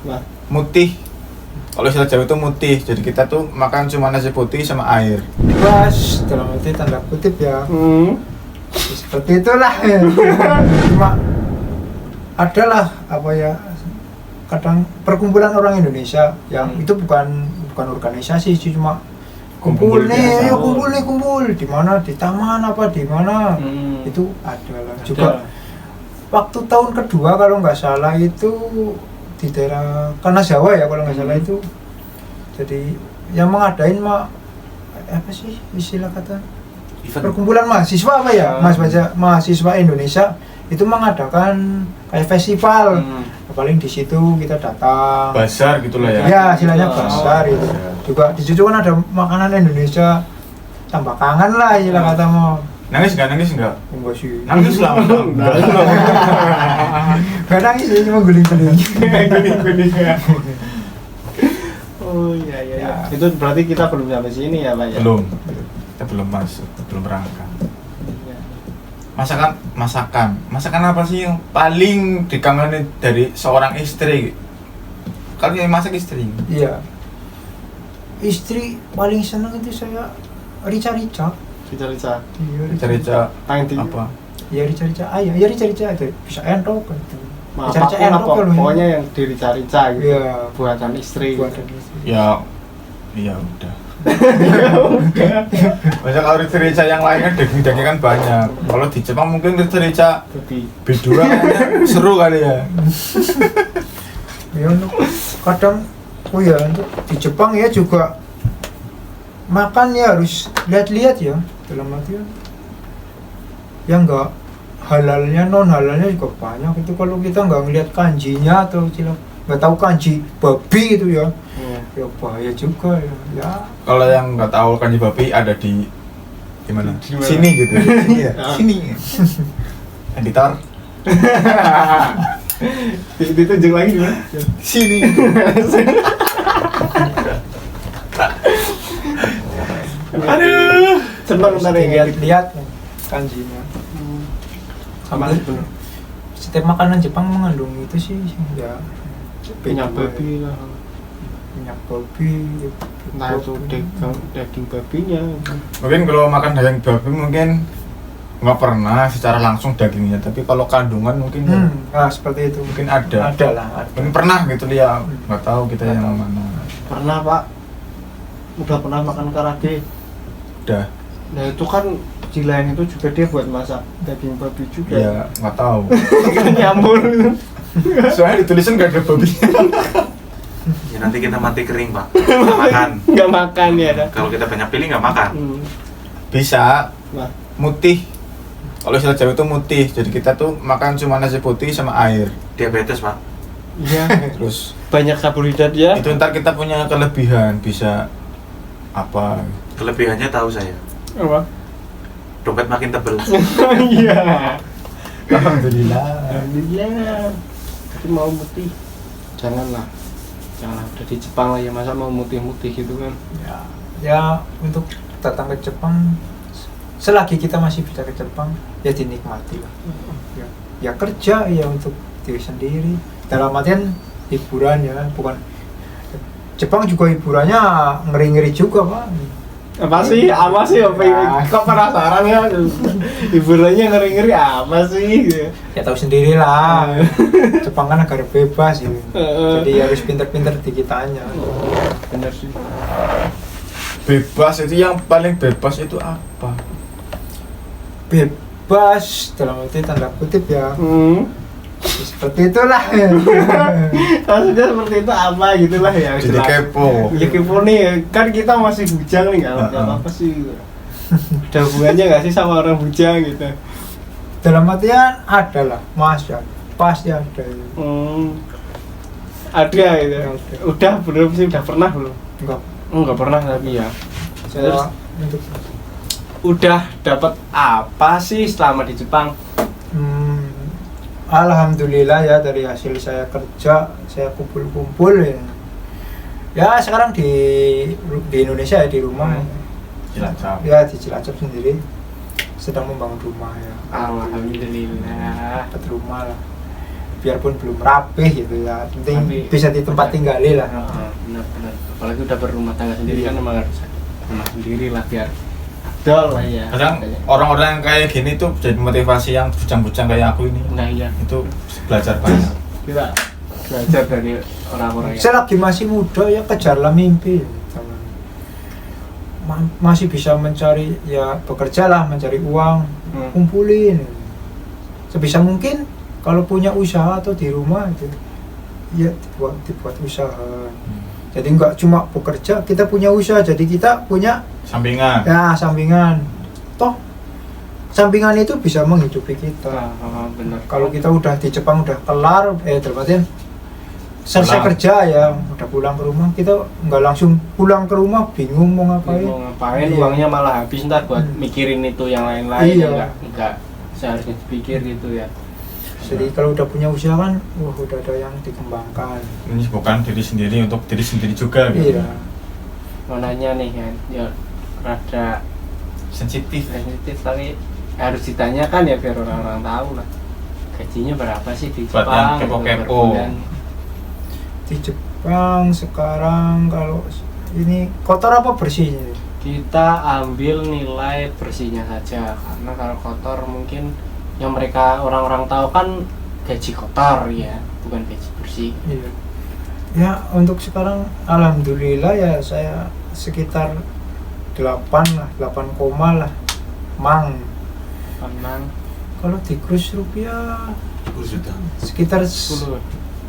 Wah. Mutih. Kalau istilah Jawa itu mutih. Jadi kita tuh makan cuma nasi putih sama air. Bebas dalam arti tanda kutip ya. Seperti itulah ya. Cuma adalah apa ya, kadang perkumpulan orang Indonesia yang itu bukan organisasi sih, cuma kumpul nih, yuk kumpul di mana, di taman apa di mana, itu adalah juga waktu tahun kedua kalau nggak salah itu di daerah Kana Jawa ya kalau nggak salah itu, jadi yang mengadain apa sih istilah kata perkumpulan mahasiswa apa ya, mahasiswa Indonesia itu mengadakan kayak festival. Paling di situ kita datang. Bazar gitulah ya. Ya, istilahnya bazar itu. Juga di situ kan ada makanan Indonesia. Tambah kangen lah istilah kata mau. Nangis enggak? Enggak sih. Nangis lah. Enggak nangis sih, cuma guling-guling. Guling-guling ya. Oh iya. Itu berarti kita belum sampai sini ya, Pak ya? Belum. Kita belum masuk, belum berangkat. Masakan apa sih yang paling dikangenin dari seorang istri? Kalau yang masak istri? Iya. Istri paling senang itu saya rica-rica. Rica-rica. Iya, Rica-rica apa? Ya rica-rica ayah, ya rica-rica itu bisa entok kan. Rica-rica entok pokoknya yang dirica-rica gitu. Iya, buatan istri. Ya, iya udah. Banyak kalau rica-rica yang lainnya daging-daging kan banyak. Kalau di Jepang mungkin rica-rica B2 kayaknya seru kali ya. Ya untuk kadang untuk di Jepang ya juga makan ya harus lihat-lihat ya, dalam artian yang enggak halalnya, non halalnya juga banyak. Itu kalau kita nggak ngelihat kanjinya atau nggak tahu kanji babi itu ya, ya bahaya juga ya. Kalau yang nggak tahu kanji babi ada di mana? Sini gitu. Sini. Editor. Ditunjuk lagi gimana? Sini. Aduh, senang tadi lihat kanjinya. Sama benar. Setiap makanan Jepang mengandung itu sih ya. Minyak babi lah. Minyak babi. Nah itu daging babinya. Mungkin kalau makan daging babi mungkin nggak pernah secara langsung dagingnya, tapi kalau kandungan mungkin seperti itu mungkin ada lah. Mungkin pernah gitu ya, nggak tahu kita yang mana. Pernah Pak, udah pernah makan karage. Udah. Nah itu kan di lain itu juga dia buat masak daging babi juga. Ya nggak tahu. Nyambur. Soalnya ditulisan nggak ada babi. Ya nanti kita mati kering Pak. Nggak makan. Nggak makan ya. Kalau kita banyak pilih nggak makan. Bisa. Wah. Mutih. Kalau istilah Jawa itu mutih. Jadi kita tuh makan cuma nasi putih sama air. Diabetes Pak. Iya. Terus banyak karbohidrat ya. itu ntar kita punya kelebihan, bisa apa? Kelebihannya tahu saya. Apa? Dompet makin tebel. Iya. Alhamdulillah. Tapi mau mutih. Janganlah udah di Jepang lah ya, masa mau mutih-mutih gitu kan. Ya untuk datang ke Jepang, selagi kita masih bisa ke Jepang ya dinikmati lah. Ya kerja ya untuk diri sendiri, dalam artian hiburan ya, bukan. Jepang juga hiburannya ngeri-ngeri juga Pak. Apa sih kok penasaran ya? Hiburannya ngeri-ngeri apa sih? Ya tahu sendiri lah. Jepang kan negara bebas ya. Jadi harus pinter-pinter dikitanya. Bener sih. Bebas itu, yang paling bebas itu apa? Bebas dalam arti tanda kutip ya. Seperti itulah. Maksudnya seperti itu apa gitulah ya. Jadi kepo. Ya kepo nih, kan kita masih bujang nih, nggak apa-apa sih. Ada hubungannya nggak sih sama orang bujang gitu? Dalam artian ada lah, Mas ya, pasti ada. Ada gitu. Udah belum sih, udah pernah belum? Enggak pernah tapi ya. Saya udah dapat apa sih selama di Jepang? Alhamdulillah ya, dari hasil saya kerja, saya kumpul-kumpul ya. Ya sekarang di Indonesia ya, di rumah. Cilacap. Ya di Cilacap sendiri sedang membangun rumah ya. Alhamdulillah. Dapat rumah lah. biarpun belum rapih gitu ya, penting Tapi bisa di tempat udah- tinggali lah. Benar-benar. Apalagi udah berumah tangga sendiri Iya. kan memang harus ada rumah sendiri lah biar adol lah ya. Kadang orang-orang yang kayak gini tuh jadi motivasi yang bujang-bujang kayak aku ini. Nah iya, Itu belajar banyak. kita belajar dari orang-orang yang Selagi masih muda ya kejarlah mimpi, teman. Masih bisa mencari ya bekerja lah, mencari uang, kumpulin. Sebisa mungkin kalau punya usaha atau di rumah itu ya dibuat usaha. Jadi nggak cuma bekerja, kita punya usaha, jadi kita punya Sampingan. ya sampingan. Toh sampingan itu bisa menghidupi kita. benar. Kalau kita udah di Jepang udah kelar, dalam artian selesai Pulang. kerja ya, udah pulang ke rumah, kita nggak langsung pulang ke rumah bingung mau ngapain. mau ngapain, Iya. uangnya malah habis ntar buat mikirin itu yang lain-lain. Iya. Enggak seharusnya dipikir gitu ya. Jadi kalau udah punya usaha kan, wah udah ada yang dikembangkan. Menyibukkan diri sendiri untuk diri sendiri juga gitu. Iya. Mau nanya nih kan, ya rada Sensitif. sensitif tapi harus ditanyakan ya biar orang-orang tahu lah. Gajinya berapa sih di Buat Jepang? yang gitu, kepo-kepo. per bulan? Di Jepang sekarang kalau ini kotor apa bersih? Kita ambil nilai bersihnya saja karena kalau kotor mungkin yang mereka orang-orang tahu kan gaji kotor ya, bukan gaji bersih. Iya. Ya untuk sekarang alhamdulillah ya saya sekitar 8 lah, 8 koma lah. Mang. Tenang, Kalau di kurs rupiah 10 juta. sekitar 10.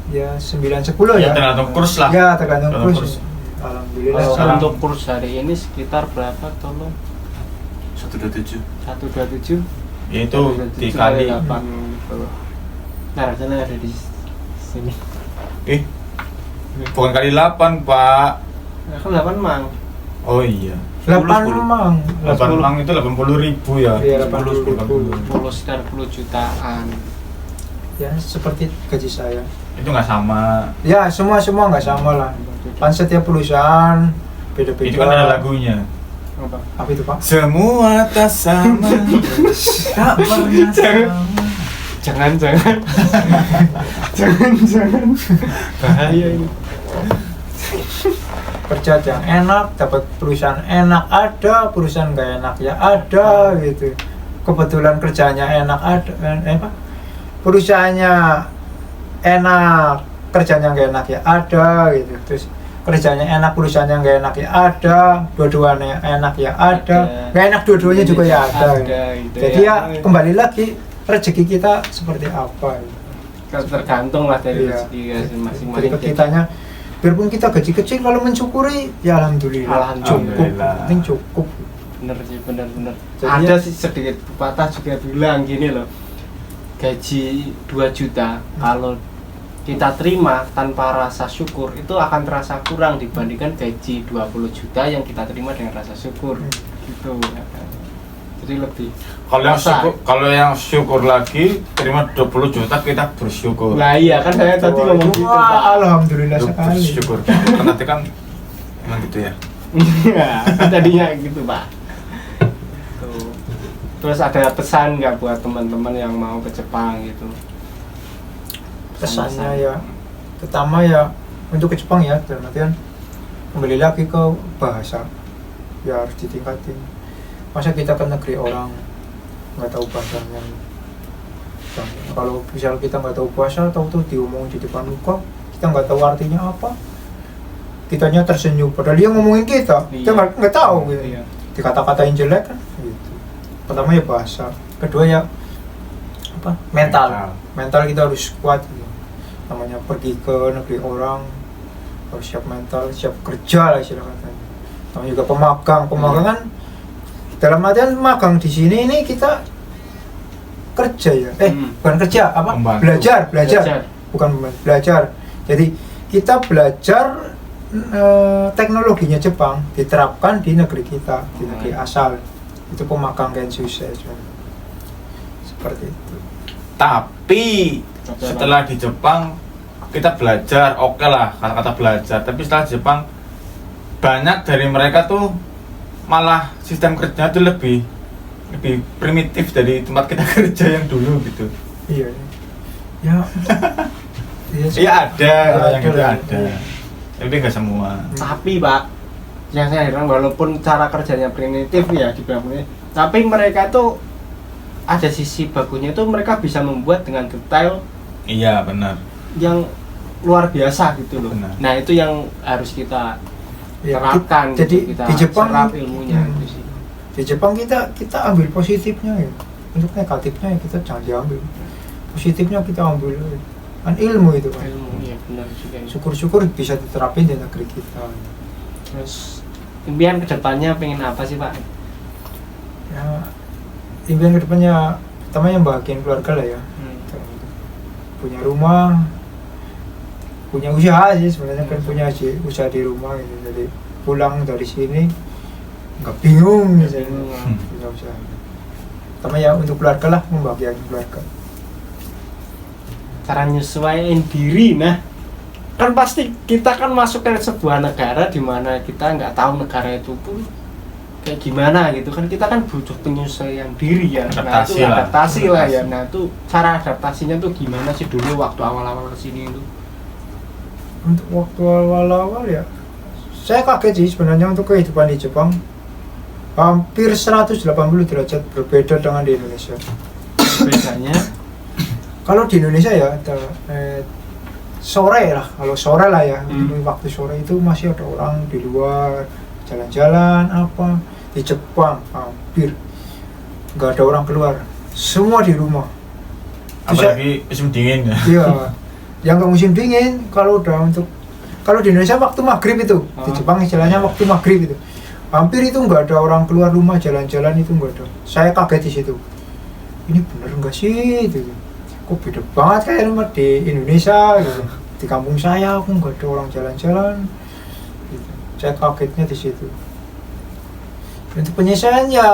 ya 9-10 Ya ya. tergantung kurs lah. Ya tergantung Tergantung kurs. kurs. Alhamdulillah. Kalau sekarang- untuk kurs hari ini sekitar berapa tolong? 127. 127. Yaitu dikali 8 gitu. Nah, rasanya ada di sini. bukan kali 8, Pak. Nah, kan 8 mang. Oh iya. 8 10. mang. 8 mang itu 80.000 ya. Iya, 80.000. 10 sekitar 10 jutaan. Ya seperti gaji saya. Itu nggak sama. Ya semua nggak sama lah. Kan setiap perusahaan beda-beda. Itu kan ada lagunya. Apa? Apa itu Pak? Semua tak sama. Tak pernah sama. Jangan. jangan. Bahaya ini. Kerja yang enak, dapat perusahaan enak ada, perusahaan nggak enak ya ada gitu. Kebetulan kerjanya enak ada, apa? Perusahaannya enak, kerjanya nggak enak ya ada gitu. Terus kerjanya enak, perusahaannya nggak enak ya ada, dua-duanya enak ya ada, nggak enak dua-duanya juga ya ada. gitu Jadi ya kembali lagi rezeki kita seperti apa. Gitu. tergantung lah dari Iya. rezeki ya, Jadi masing-masing. ke kitanya, biarpun kita gaji kecil kalau mensyukuri ya alhamdulillah, cukup, Alhamdulillah. penting cukup. Bener sih, bener. Jadi Ada ya- sih sedikit pepatah juga bilang gini loh, gaji 2 juta kalau kita terima tanpa rasa syukur itu akan terasa kurang dibandingkan gaji 20 juta yang kita terima dengan rasa syukur. Gitu. Jadi lebih rasa. Kalau yang syukur lagi terima 20 juta kita bersyukur. Nah iya kan saya tadi Wah, ngomong itu gitu, wah, Pak. alhamdulillah Lu sekali. bersyukur. Kan nanti kan emang gitu ya. Iya, kan tadinya gitu Pak. Tuh. Terus ada pesan nggak buat teman-teman yang mau ke Jepang gitu? Pesannya ya, pertama ya untuk ke Jepang ya, dalam artian kembali lagi ke bahasa, ya harus ditingkatin. Masa kita ke negeri orang nggak tahu bahasanya? Dan kalau misal kita nggak tahu bahasa, tahu-tahu diomongin di depan muka, kita nggak tahu artinya apa, kitanya tersenyum. Padahal dia ngomongin kita nggak tahu gitu. Iya. Dikata-katain jelek kan gitu. Pertama ya bahasa, kedua ya apa, mental kita harus kuat gitu. Namanya pergi ke negeri orang harus siap mental, siap kerja lah istilah katanya. Namanya juga pemagang kan dalam artian magang di sini ini kita kerja ya, bukan kerja apa, Membantu. belajar bukan belajar. Jadi kita belajar teknologinya Jepang diterapkan di negeri kita, di negeri asal. Itu pemagang Genshusei seperti itu. Tapi setelah di Jepang kita belajar, oke lah kata-kata belajar. Tapi setelah di Jepang banyak dari mereka tuh malah sistem kerja tuh lebih primitif dari tempat kita kerja yang dulu gitu. Iya. Ya. Iya ada, kalau yang itu lah. ada. Tapi nggak semua. Tapi Pak, yang saya heran walaupun cara kerjanya primitif ya di ini, tapi mereka tuh ada sisi bagusnya itu mereka bisa membuat dengan detail Iya benar. yang luar biasa gitu loh. Benar. Nah itu yang harus kita Ya, terapkan, jadi gitu, kita di Jepang serap ilmunya. Hmm. Gitu sih. Di Jepang kita ambil positifnya ya. Untuk negatifnya ya kita jangan diambil. Positifnya kita ambil. Kan ilmu itu kan. Ilmu, ya benar juga. Syukur-syukur bisa diterapin di negeri kita. Terus impian kedepannya pengen apa sih Pak? Ya, impian kedepannya pertama yang bahagian keluarga lah ya. Punya rumah, punya usaha sih sebenarnya kan punya usaha di rumah gitu. Jadi pulang dari sini nggak bingung gitu. Punya usaha. Pertama ya untuk keluarga lah, membahagiakan keluarga. Cara nyesuaiin diri, nah kan pasti kita kan masuk ke sebuah negara di mana kita nggak tahu negara itu pun kayak gimana gitu kan, kita kan butuh penyesuaian diri ya. Nah itu adaptasi lah ya. Nah itu cara adaptasinya tuh gimana sih dulu waktu awal-awal kesini itu? Untuk waktu awal-awal ya saya kaget sih sebenarnya untuk kehidupan di Jepang hampir 180 derajat berbeda dengan di Indonesia. Bedanya Kalau di Indonesia ya sore lah, kalau sore lah ya, waktu sore itu masih ada orang di luar jalan-jalan apa. Di Jepang hampir nggak ada orang keluar, semua di rumah. Apalagi musim dingin ya. Iya, yang nggak musim dingin kalau di Indonesia waktu maghrib itu, di Jepang istilahnya waktu maghrib itu, hampir itu nggak ada orang keluar rumah jalan-jalan itu nggak ada. Saya kaget di situ. Ini bener nggak sih itu? Kok beda banget kayak rumah di Indonesia gitu. Di kampung saya aku nggak ada orang jalan-jalan. Gitu. Saya kagetnya di situ. Untuk penyesuaian ya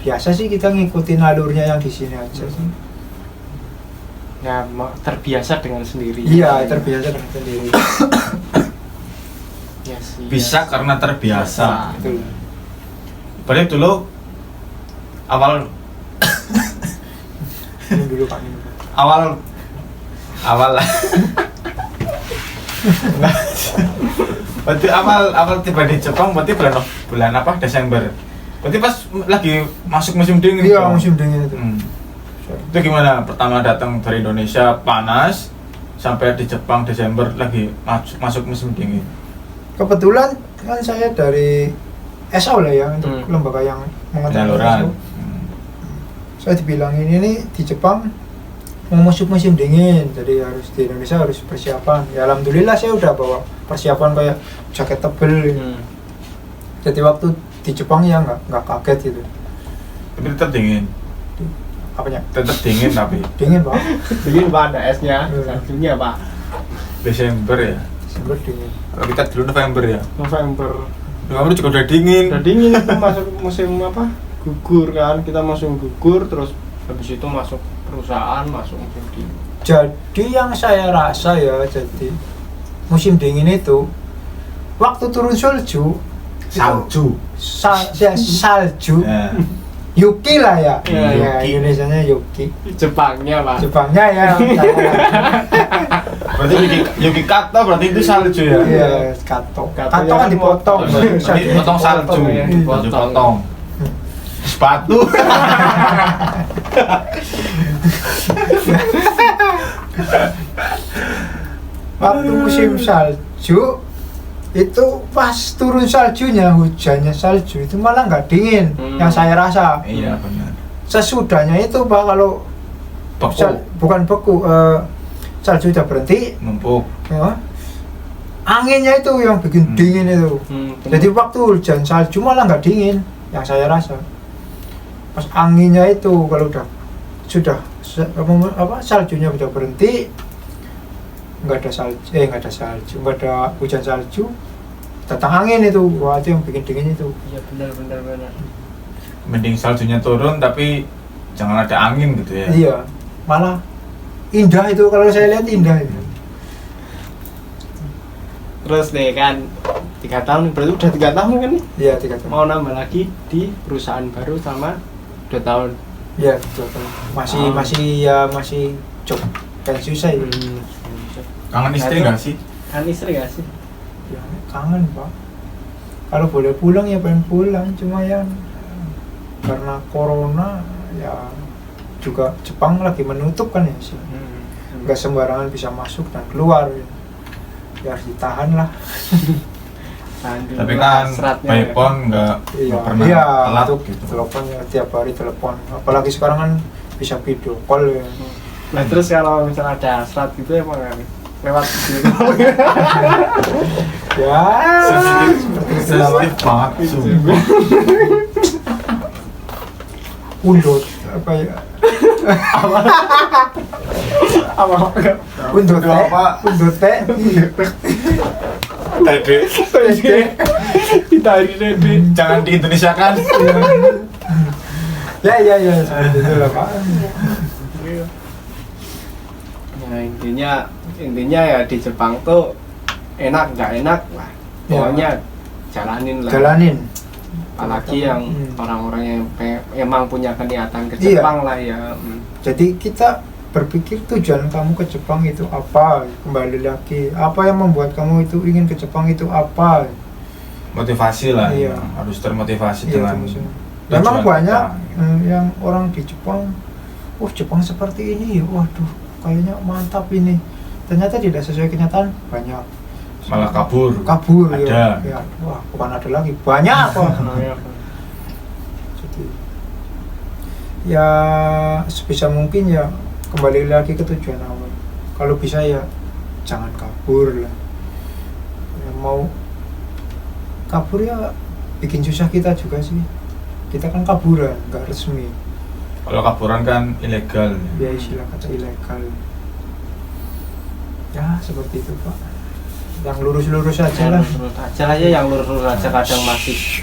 biasa sih, kita ngikutin alurnya yang di sini aja sih. ya terbiasa dengan sendiri. Iya, terbiasa dengan sendiri. Ya sih. Bisa karena terbiasa. Betul. Padahal dulu awal Minum dulu Pak, minum. awal lah. Berarti awal tiba di Jepang berarti bulan apa? Desember. Berarti pas lagi masuk musim dingin. Iya, dong? musim dingin itu. Itu gimana? Pertama datang dari Indonesia panas sampai di Jepang Desember lagi masuk musim dingin. Kebetulan kan saya dari SO lah ya, untuk lembaga yang mengatakan Penyaluran. SO. Saya dibilangin ini di Jepang mau masuk musim dingin, jadi harus di Indonesia harus persiapan. Ya alhamdulillah saya udah bawa persiapan kayak jaket tebel. Jadi waktu di Jepang ya nggak kaget gitu. Tapi tetap dingin. Apanya? Tetap dingin tapi Dingin Pak. Dingin Pak, ada esnya, saljunya Pak. Desember ya. Desember dingin. Kalau kita dulu November ya. November juga udah dingin. udah dingin itu masuk musim apa? Gugur kan, kita masuk gugur terus habis itu masuk perusahaan, masuk musim dingin. Jadi yang saya rasa ya, jadi musim dingin itu waktu turun salju. Salju. Ya. Yuki lah ya. Ya, Ya, Indonesianya Yuki. Jepangnya Pak. Jepangnya ya. Berarti Yuki Kato berarti itu salju ya. Iya, kato. Kato Kato kan yang dipotong. Berarti potong salju. ya, Dipotong. Sepatu. Waktu musim salju itu pas turun saljunya, hujannya salju itu malah nggak dingin yang saya rasa. Iya benar. Sesudahnya itu Pak, kalau Beku. bukan beku, salju udah berhenti, Numpuk. ya, anginnya itu yang bikin dingin itu. Jadi waktu hujan salju malah nggak dingin yang saya rasa. Pas anginnya itu kalau sudah saljunya udah berhenti, nggak ada hujan salju, datang angin itu, wah itu yang bikin dingin itu. Iya benar. Mending saljunya turun tapi jangan ada angin gitu ya. Iya, malah indah itu, kalau saya lihat indah itu. Terus deh kan 3 tahun, berarti udah 3 tahun kan nih? Iya, 3 tahun. Mau nambah lagi di perusahaan baru sama 2 tahun. Iya, 2 tahun. Masih job kan susah ya. Kangen istri nggak sih? Kan istri gak sih? Ya, kangen pak. Kalau boleh pulang ya pengen pulang, cuma ya karena corona ya juga Jepang lagi menutup kan ya sih. Nggak sembarangan bisa masuk dan keluar ya. Ya harus ditahan lah. Tapi kan by phone nggak pernah iya, telat untuk gitu. telepon ya tiap hari telepon. Apalagi sekarang kan bisa video call ya. Nah terus kalau misalnya ada hasrat gitu emang kan lewat video. Ya, Sensitif banget sumpah. undut apa ya? Apa? Undut Apa? Undut teh. Dede, Ditarik dede. jangan di Indonesia kan. Ya seperti itulah pak. Nah intinya ya di Jepang tuh enak nggak enak lah. Pokoknya jalanin lah. Jalanin. Apalagi yang orang-orang yang emang punya keniatan ke Iya. Jepang lah ya. Jadi kita berpikir tujuan kamu ke Jepang itu apa? Kembali lagi, apa yang membuat kamu itu ingin ke Jepang itu apa? Motivasi lah, Iya. harus termotivasi Iya, dengan maksudnya. Memang tujuan banyak kita. yang orang di Jepang, Jepang seperti ini, waduh, kayaknya mantap ini. Ternyata tidak sesuai kenyataan, banyak. Malah kabur. Ya. Ada. Ya, wah, bukan ada lagi, banyak kok. Jadi, ya sebisa mungkin ya kembali lagi ke tujuan awal. Kalau bisa ya jangan kabur lah. Ya, mau kabur ya bikin susah kita juga sih. Kita kan kaburan, nggak resmi. Kalau kaburan kan ilegal. Ya istilah kata ilegal. Ya seperti itu pak. Yang lurus-lurus aja lah. Lurus aja lah ya, yang lurus aja kadang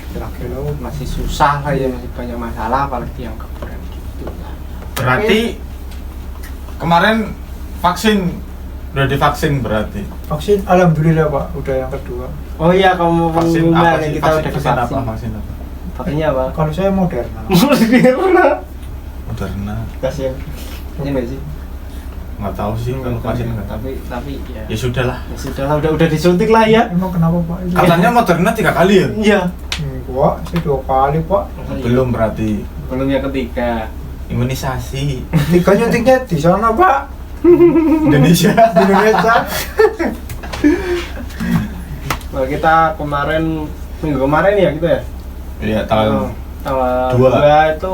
Kira-kira masih susah lah ya, masih banyak masalah apalagi yang kaburan gitu lah. Berarti kemarin vaksin udah divaksin berarti. vaksin, alhamdulillah pak, udah yang kedua. Oh iya, kamu Vaksin pengumuman apa ya, sih? kita Vaksin, udah vaksin apa? divaksin. Vaksin apa? Pakainya apa? Kalau saya Moderna. Moderna. Kasihan. Ini nggak sih? Nggak tahu sih kalau vaksin nggak tahu. Tapi ya. Ya sudah lah. Ya sudah lah, udah disuntik lah ya. Emang kenapa pak? Katanya Moderna 3 kali ya? Iya. Enggak, saya 2 kali pak. Belum berarti. Belum yang ketiga. Imunisasi 3 nyuntiknya di sana pak, Indonesia. di Indonesia. Nah, kita minggu kemarin ya gitu ya. Iya, tanggal tanggal 2 2. itu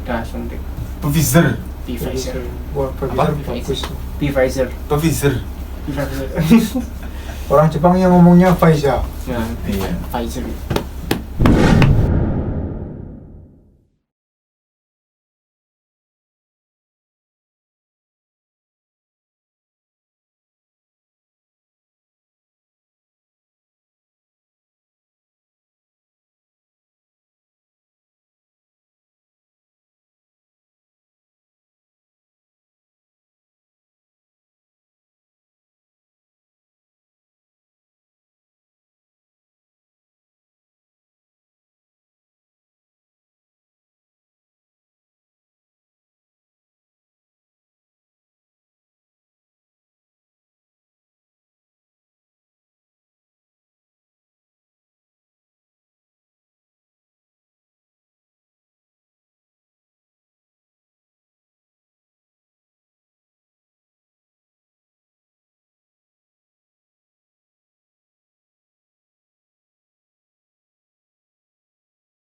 udah suntik Pfizer. Pfizer. Wah, Apa? bagus. Pfizer. Pfizer. Pfizer. Orang Jepang yang ngomongnya Faiza. Nah, Iya. Pfizer.